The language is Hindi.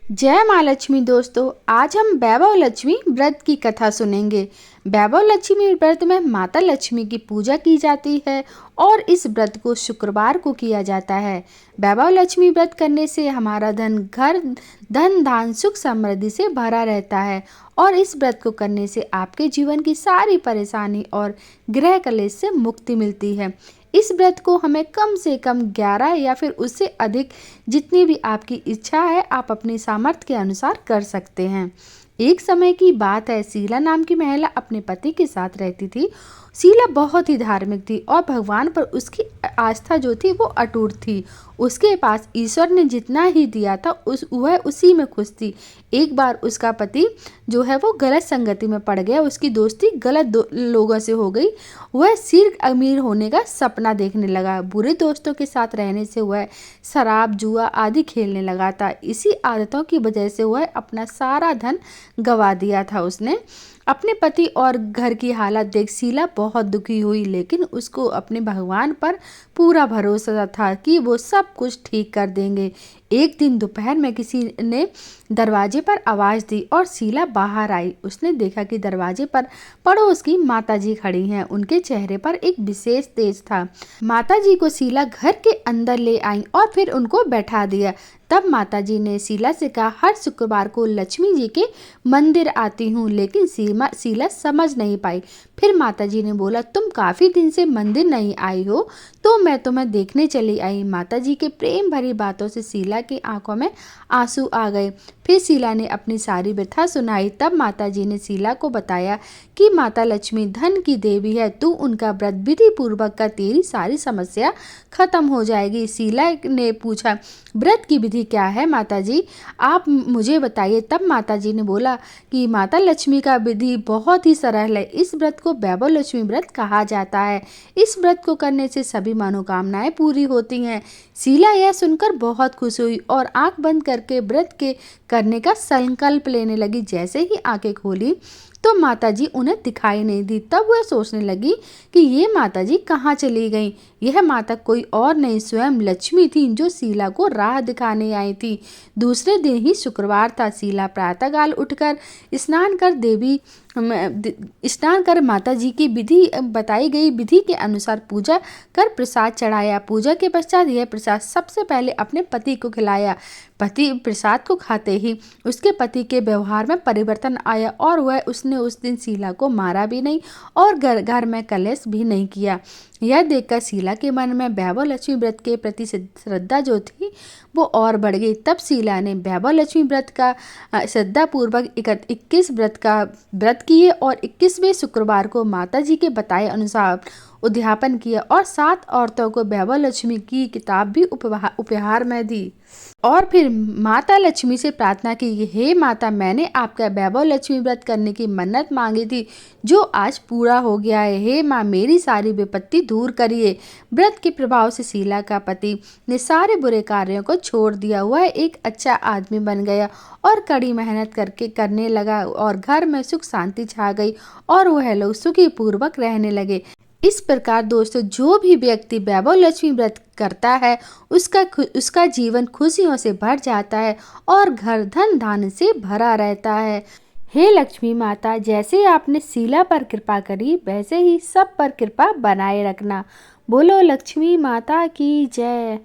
जय माँ लक्ष्मी। दोस्तों, आज हम वैभव लक्ष्मी व्रत की कथा सुनेंगे। वैभव लक्ष्मी व्रत में माता लक्ष्मी की पूजा की जाती है और इस व्रत को शुक्रवार को किया जाता है। वैभव लक्ष्मी व्रत करने से हमारा धन धान सुख समृद्धि से भरा रहता है और इस व्रत को करने से आपके जीवन की सारी परेशानी और गृह कलेश से मुक्ति मिलती है। इस व्रत को हमें कम से कम 11 या फिर उससे अधिक, जितनी भी आपकी इच्छा है, आप अपनी सामर्थ्य के अनुसार कर सकते हैं। एक समय की बात है, शीला नाम की महिला अपने पति के साथ रहती थी। शीला बहुत ही धार्मिक थी और भगवान पर उसकी आस्था जो थी वो अटूट थी। उसके पास ईश्वर ने जितना ही दिया था वह उसी में खुश थी। एक बार उसका पति जो है वो गलत संगति में पड़ गया। उसकी दोस्ती गलत लोगों से हो गई। वह सिर्फ अमीर होने का सपना देखने लगा। बुरे दोस्तों के साथ रहने से वह शराब जुआ आदि खेलने लगा था। इसी आदतों की वजह से वह अपना सारा धन गंवा दिया था। उसने अपने पति और घर की हालत देख शीला बहुत दुखी हुई, लेकिन उसको अपने भगवान पर पूरा भरोसा था कि वो सब कुछ ठीक कर देंगे। एक दिन दोपहर में किसी ने दरवाजे पर आवाज़ दी और शीला बाहर आई। उसने देखा कि दरवाजे पर पड़ोस की माताजी खड़ी हैं। उनके चेहरे पर एक विशेष तेज था। माताजी को शीला घर के अंदर ले आई और फिर उनको बैठा दिया। तब माताजी ने शीला से कहा, हर शुक्रवार को लक्ष्मी जी के मंदिर आती हूँ। लेकिन शीला समझ नहीं पाई। फिर माताजी ने बोला, तुम काफ़ी दिन से मंदिर नहीं आई हो, तो मैं तुम्हें देखने चली आई। माताजी के प्रेम भरी बातों से शीला की आंखों में आंसू आ गए। फिर शीला ने अपनी सारी व्यथा सुनाई। तब माताजी ने शीला को बताया कि माता लक्ष्मी धन की देवी है, तू उनका व्रत विधि पूर्वक कर, तेरी सारी समस्या खत्म हो जाएगी। शीला ने पूछा, व्रत की विधि क्या है माताजी, आप मुझे बताइए। तब माताजी ने बोला कि माता लक्ष्मी का विधि बहुत ही सरल है। इस व्रत को वैभव लक्ष्मी व्रत कहा जाता है। इस व्रत को करने से सभी मनोकामनाएं पूरी होती हैं। शीला यह सुनकर बहुत खुश हुई और आंख बंद करके व्रत के करने का संकल्प लेने लगी। जैसे ही आंखें खोली तो माताजी उन्हें दिखाई नहीं दी। तब वह सोचने लगी कि ये माताजी कहाँ चली गईं। यह माता कोई और नहीं, स्वयं लक्ष्मी थी जो शीला को राह दिखाने आई थी। दूसरे दिन ही शुक्रवार था। शीला प्रातःकाल उठकर स्नान कर माता जी की बताई गई विधि के अनुसार पूजा कर प्रसाद चढ़ाया। पूजा के पश्चात यह प्रसाद सबसे पहले अपने पति को खिलाया। पति प्रसाद को खाते ही उसके पति के व्यवहार में परिवर्तन आया और उसने उस दिन शीला को मारा भी नहीं और घर में कलेश भी नहीं किया। यह देखकर शीला के मन में वैभव लक्ष्मी व्रत के प्रति श्रद्धा जो थी वो और बढ़ गई। तब शीला ने वैभव लक्ष्मी व्रत का श्रद्धापूर्वक 21 व्रत किए और 21वें शुक्रवार को माता जी के बताए अनुसार उद्यापन किया और 7 औरतों को वैभव लक्ष्मी की किताब भी उपहार में दी। और फिर माता लक्ष्मी से प्रार्थना की, हे माता, मैंने आपका वैभव लक्ष्मी व्रत करने की मन्नत मांगी थी जो आज पूरा हो गया है। हे माँ, मेरी सारी विपत्ति दूर करिए। व्रत के प्रभाव से शीला का पति ने सारे बुरे कार्यों को छोड़ दिया। वह एक अच्छा आदमी बन गया और कड़ी मेहनत करने लगा और घर में सुख शांति छा गई और वह लोग सुखी पूर्वक रहने लगे। इस प्रकार दोस्तों, जो भी व्यक्ति वैभव लक्ष्मी व्रत करता है उसका जीवन खुशियों से भर जाता है और घर धन धान से भरा रहता है। हे लक्ष्मी माता, जैसे आपने शीला पर कृपा करी वैसे ही सब पर कृपा बनाए रखना। बोलो लक्ष्मी माता की जय।